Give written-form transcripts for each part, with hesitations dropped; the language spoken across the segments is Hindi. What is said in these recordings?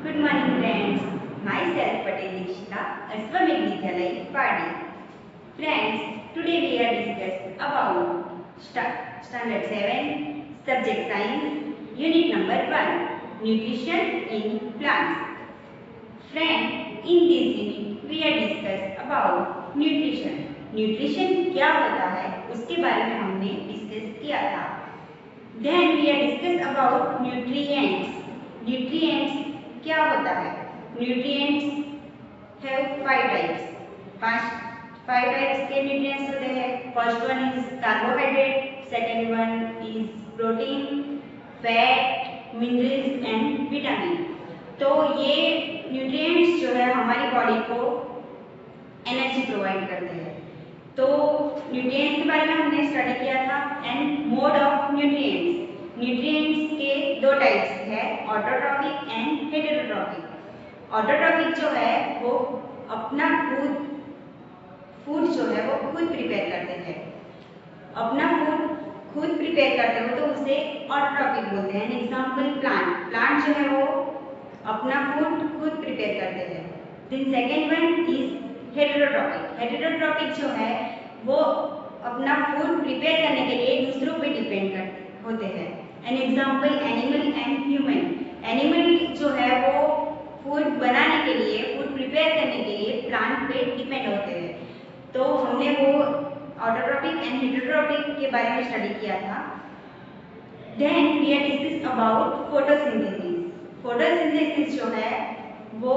Good morning friends. Myself Patel Dikshita, Aswamik Vidyalay, Padi. Friends, today we are discussing about Standard 7, Subject Science, Unit number 1, Nutrition in Plants. Friends, in this unit we are discussing about nutrition. Nutrition क्या होता है उसके बारे में हमने डिस्कस किया था. Then we are discuss about nutrients. Nutrients क्या होता है? Nutrients have 5 types. 5 types के nutrients होते हैं. First one is carbohydrate, second one is protein, fat, minerals and vitamin. तो ये nutrients जो है हमारी बॉडी को एनर्जी प्रोवाइड करते हैं. तो न्यूट्रिएंट्स के बारे में हमने स्टडी किया था and mode of nutrients. Nutrients के दो टाइप्स है, ऑटोट्रॉफिक एंड हेटेरोट्रॉफिक. ऑटोट्रॉफिक जो है वो अपना फूड जो है वो खुद प्रिपेयर करते हैं. अपना फूड खुद प्रिपेयर करते हो तो उसे ऑटोट्रॉफिक बोलते हैं. एग्जांपल प्लांट जो है वो अपना फूड खुद प्रिपेयर करते हैं. Then second one is heterotrophic. Heterotrophic जो है वो अपना फूड प्रिपेयर करने के लिए दूसरों पे डिपेंड होते हैं. An example animal and human. Animal जो है वो फूड बनाने के लिए, फूड प्रिपेयर करने के लिए प्लांट पे डिपेंड होते हैं. तो हमने वो ऑटोट्रॉफिक एंड हेटेरोट्रॉफिक के बारे में स्टडी किया था. Then we are discuss about photosynthesis. Photosynthesis जो है वो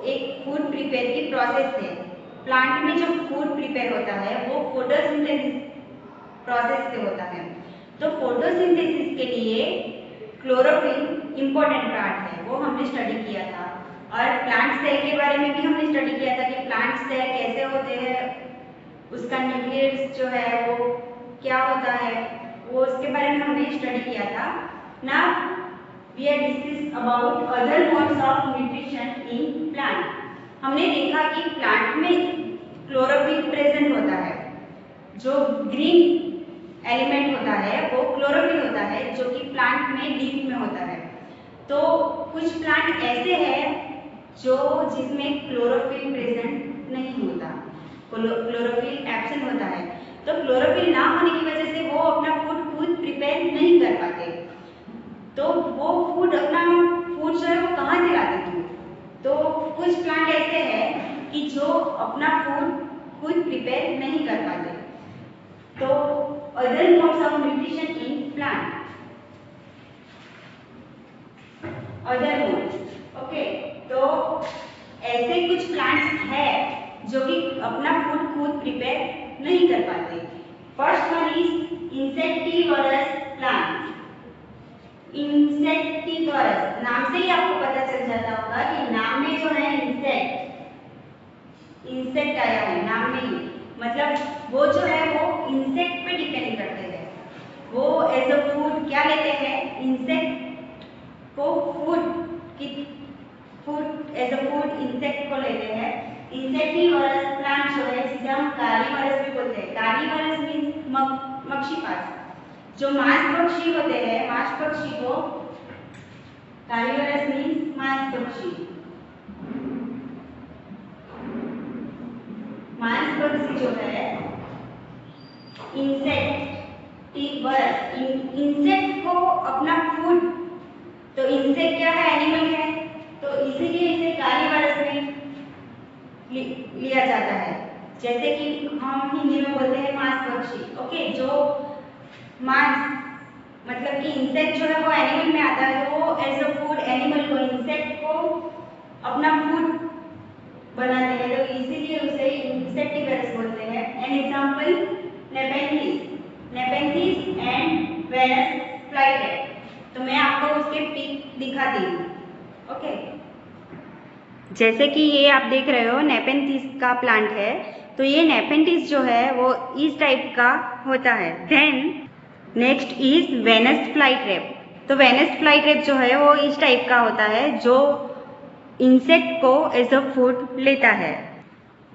एक फूड प्रिपेयर की प्रोसेस है. प्लांट में जो फूड प्रिपेयर होता है वो फोटोसिंथेसिस प्रोसेस से होता है. तो फोटोसिंथेसिस के लिए क्लोरोफिल इम्पोर्टेंट पार्ट है, वो हमने स्टडी किया था. और प्लांट सेल के बारे में भी हमने स्टडी किया था कि प्लांट सेल कैसे होते हैं, उसका न्यूक्लियस जो है वो क्या होता है, वो उसके बारे में हमने स्टडी किया था. Now we are discuss about other modes of nutrition in plant. हमने देखा कि प्लांट में क्लोरोफिल प्रेजेंट होता है. जो ग्रीन एलिमेंट होता है वो क्लोरोफिल होता है जो कि प्लांट में लीफ में होता है. तो कुछ प्लांट ऐसे हैं जो जिसमें क्लोरोफिल प्रेजेंट नहीं होता, क्लोरोफिल एब्सेंट होता है. तो क्लोरोफिल ना होने की वजह से वो अपना फूड खुद प्रिपेयर नहीं कर पाते. तो वो अपना फूड जो है वो कहाँ से लाते थे? तो कुछ प्लांट ऐसे हैं कि जो अपना फूड खुद प्रिपेयर नहीं कर पाते. तो other modes of nutrition in plant, other modes. Okay, तो ऐसे कुछ प्लांट्स हैं जो कि अपना फूड खुद प्रिपेयर नहीं कर पाते. First one is insectivorous plant. Insectivorous, नाम से ही आपको पता चल जाता होगा कि नाम में जो है इंसेक्ट आया है नाम में ही. मतलब वो जो है वो इंसेक्ट पे डिपेंड करते हैं. वो एज अ फूड क्या लेते हैं? इंसेक्ट को food as a food insect को लेते हैं. इंसेक्टिवरस प्लांट जो है जिसे हम कार्निवरस भी बोलते हैं. कार्निवरस मीन्स मक्षीपास. जो मांस पक्षी होते हैं, मांस पक्षी को कार्निवरस मीन्स मांस पक्षी. मांस पक्षी जो है इंसेक्टिवरस, इंसेक्ट को अपना फूड, तो इंसेक्ट क्या है? एनिमल है. तो इसीलिए इसे कार्निवरस में लिया जाता है. जैसे कि हम हिंदी में बोलते हैं मांस पक्षी. ओके, जो मांस मतलब कि इंसेक्ट जो है वो एनिमल में आता है. तो वो एज अ फूड एनिमल को, इंसेक्ट को अपना फूड बनाते हैं. तो इसीलिए उसे इंसेक्टिवरस बोलते हैं. An example Nepenthes and Venus flytrap. तो मैं आपको उसके पिक दिखाती हूँ. ओके, जैसे कि ये आप देख रहे हो नेपेंथिस का प्लांट है. तो ये नेपेंथिस जो है वो इस टाइप का होता है. Then next is Venus flytrap. तो वेनस फ्लाईट्रैप जो है वो इस टाइप का होता है जो इंसेक्ट को एज अ फूड लेता है.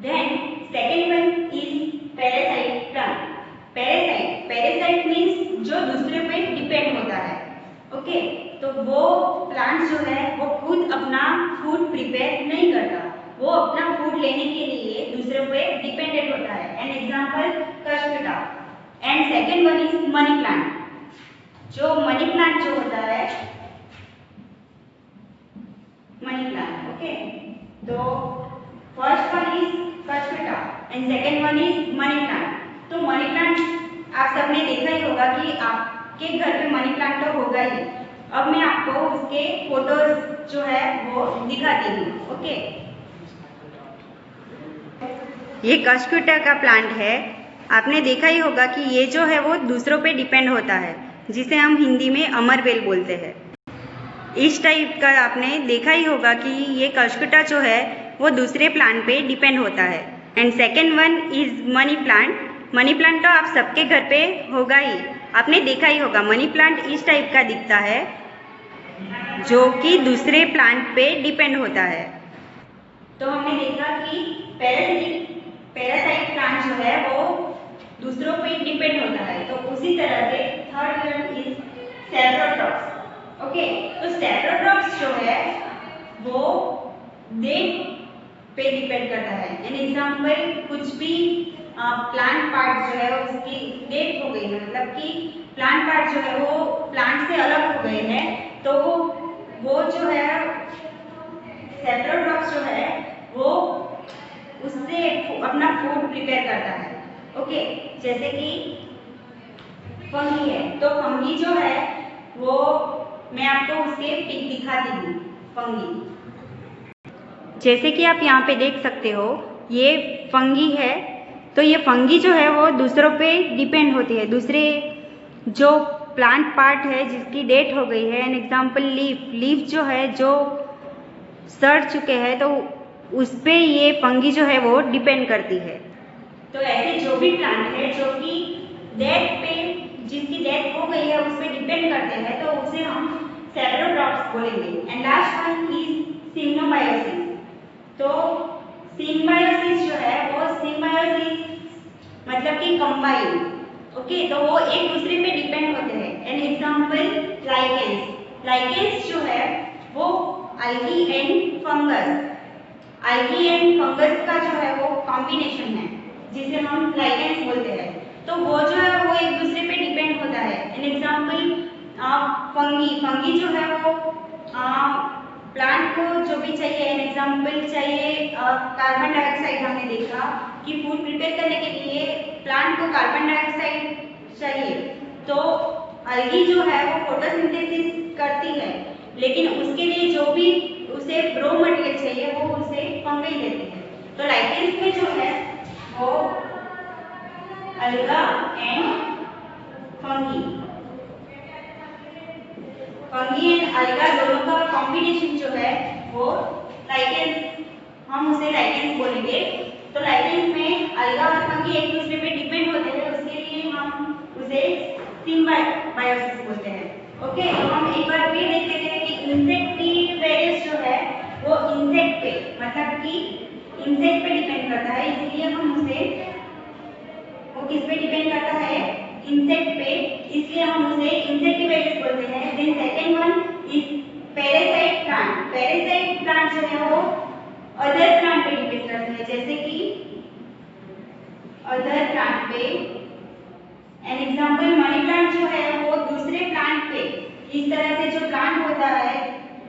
Then second one is parasite plant. Parasite means जो दूसरे पे डिपेंड होता है. ओके, तो वो प्लांट जो है वो खुद अपना प्रिपेयर नहीं करता, वो अपना फूड लेने के लिए दूसरों पे डिपेंडेंट होता है। एन एग्जाम्पल कशमीरा। And second one is money plant. जो मनी प्लांट जो होता है, मनी प्लांट, ओके। तो फर्स्ट वन इज कशमीरा and second one is money plant. तो मनी प्लांट आप सबने देखा ही होगा कि आपके घर पे मनी प्लांट तो होगा ही। अब मैं आपको उसके फोटोज जो है वो दिखाती हूँ, ओके। ये कशमीरा का प्लांट है। आपने देखा ही होगा कि ये जो है वो दूसरों पे डिपेंड होता है, जिसे हम हिंदी में अमरवेल बोलते हैं। इस टाइप का आपने देखा ही होगा कि ये कशमीरा जो है वो दूसरे प्लांट पे डिपेंड होता है। And second one is money plant. Money plant तो आप सबके घर पे होगा ही, आपने देखा ही होगा। मनी प्लांट इस टाइप का दिखता है जो कि दूसरे प्लांट पे डिपेंड होता है। तो हमने देखा कि पैरासाइट प्लांट जो है वो दूसरों पे डिपेंड होता है। तो उसी तरह से third one is saprotrophs, okay. तो सेप्रोट्रॉप्स जो है वो डेट पे डिपेंड करता है। एन एग्जाम्पल, कुछ भी प्लांट पार्ट जो है उसकी डेट हो गई है, मतलब कि प्लांट पार्ट जो है वो प्लांट से अलग हो गए हैं, तो वो जो है सेप्रोट्रॉप्स जो है वो उससे अपना फूड प्रिपेयर करता है, ओके। जैसे कि फंगी है, तो फंगी जो है वो मैं आपको उसके पिक दिखाती हूँ। फंगी, जैसे कि आप यहाँ पे देख सकते हो, ये फंगी है। तो ये फंगी जो है वो दूसरों पे डिपेंड होती है, दूसरे जो प्लांट पार्ट है जिसकी डेट हो गई है। एन एग्जाम्पल लीफ जो है जो सड़ चुके हैं, तो उस पे ये फंगी जो है वो डिपेंड करती है। तो ऐसे जो भी प्लांट है जो कि डेट पे, जिसकी डेट हो गई है उस पे डिपेंड करते हैं, तो उसे हम सेप्रोट्रॉप्स बोलेंगे। And last one is symbiosis. तो सिम्बायोसिस जो है वो सिम्बायोसिस मतलब कि कंबाइन, ओके। तो वो एक दूसरे पे डिपेंड होते हैं। An example lichens. लाइकेंस जो है वो algae and fungus, algae and fungus का जो है वो कॉम्बिनेशन है, जिसे हम लाइकेंस बोलते हैं। तो वो जो है वो एक दूसरे पे डिपेंड होता है। एन एग्जाम्पल फंगी जो है वो प्लांट को जो भी चाहिए, एन एग्जाम्पल चाहिए कार्बन डाइऑक्साइड। हमने देखा कि फूड प्रिपेयर करने के लिए प्लांट को कार्बन डाइऑक्साइड चाहिए, तो algae जो है वो फोटोसिंथेसिस करती है, लेकिन उसके लिए जो भी उसे रॉ मटेरियल चाहिए वो उसे फंगी देते हैं। तो लाइकेंस में जो है वो alga and fungi and alga दोनों का कॉम्बिनेशन जो है वो लाइकेंस, हम उसे लाइकेंस बोलेंगे। तो लाइकेंस में अल्गा और फंगी एक दूसरे पे डिपेंड होते हैं, उसके लिए हम उसे सिम्बायोसिस बोलते हैं, ओके। तो हम एक बार फिर देख लेते हैं कि इंसेक्टिवेरियस जो है वो इंसेक्ट पे, मतलब कि इंसेक्ट पे डिपेंड करता है, इसलिए हम उसे, वो किस पे डिपेंड करता है, इंसेक्ट पे, इसलिए हम उसे इंसेक्टिवेरियस बोलते हैं। Then second one is parasite plant. Parasite plant जो है वो अदर प्लांट पे डिपेंड करते हैं, जैसे कि अदर प्लांट पे। एन एग्जाम्पल मनी प्लांट जो है वो दूसरे प्लांट पे, इस तरह से जो प्लांट होता है,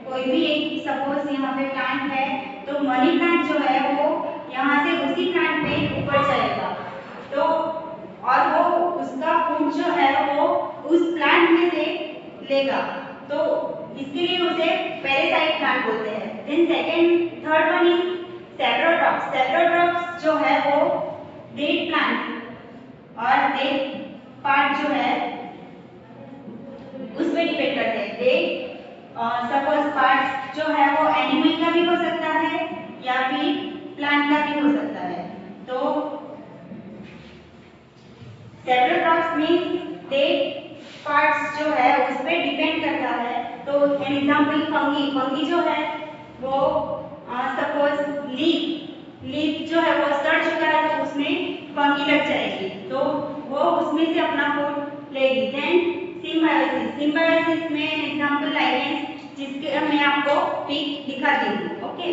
कोई भी एक सपोज यहाँ पे प्लांट है, तो मनी प्लांट जो है वो यहाँ से उसी प्लांट पे ऊपर चलेगा, तो और वो उसका फूड जो है वो उस प्लांट में से लेगा, तो इसके लिए उसे पैरासाइट प्लांट बोलते हैं। Then third one is saprotrophs. Saprotrophs जो है वो डेट प्लांट और डेट पार्ट जो है उस पे डिपेंड करते हैं। डेट सपोज पार्ट जो है वो एनिमल का भी हो सकता है या फिर प्लांट का भी हो सकता है। तो सेप्रोट्रॉप्स मींस डेट पार्ट्स जो है उस पे डिपेंड करता है। तो एन एग्जांपल फंगी जो है वो सपोज लीफ जो है वो सड़ चुका है, तो उसमें फंगी लग जाएगी, तो वो उसमें से अपना फूड लेगी। देन सिम्बायोसिस में एग्जांपल लाइकेंस, जिसके मैं आपको पिक दिखाती हूँ। ओके,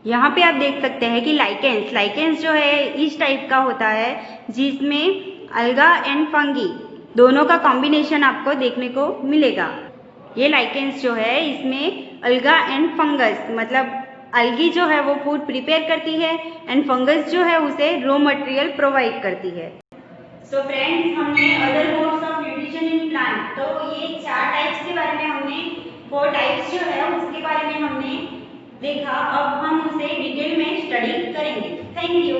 यहाँ पे आप देख सकते हैं कि लाइकेंस जो है इस टाइप का होता है जिसमें अल्गा एंड फंगी दोनों का कॉम्बिनेशन आपको देखने को मिलेगा। ये लाइकेंस जो है इसमें अल्गा एंड फंगस, मतलब अलगी जो है वो फूड प्रिपेयर करती है एंड फंगस जो है उसे रॉ मटेरियल प्रोवाइड करती है। सो फ्रेंड्स, हमने other modes of nutrition in plant, तो ये 4 टाइप्स के बारे में हमने 4 टाइप्स जो है उसके बारे में हमने देखा। अब हम उसे डिटेल में स्टडी करेंगे। Thank you.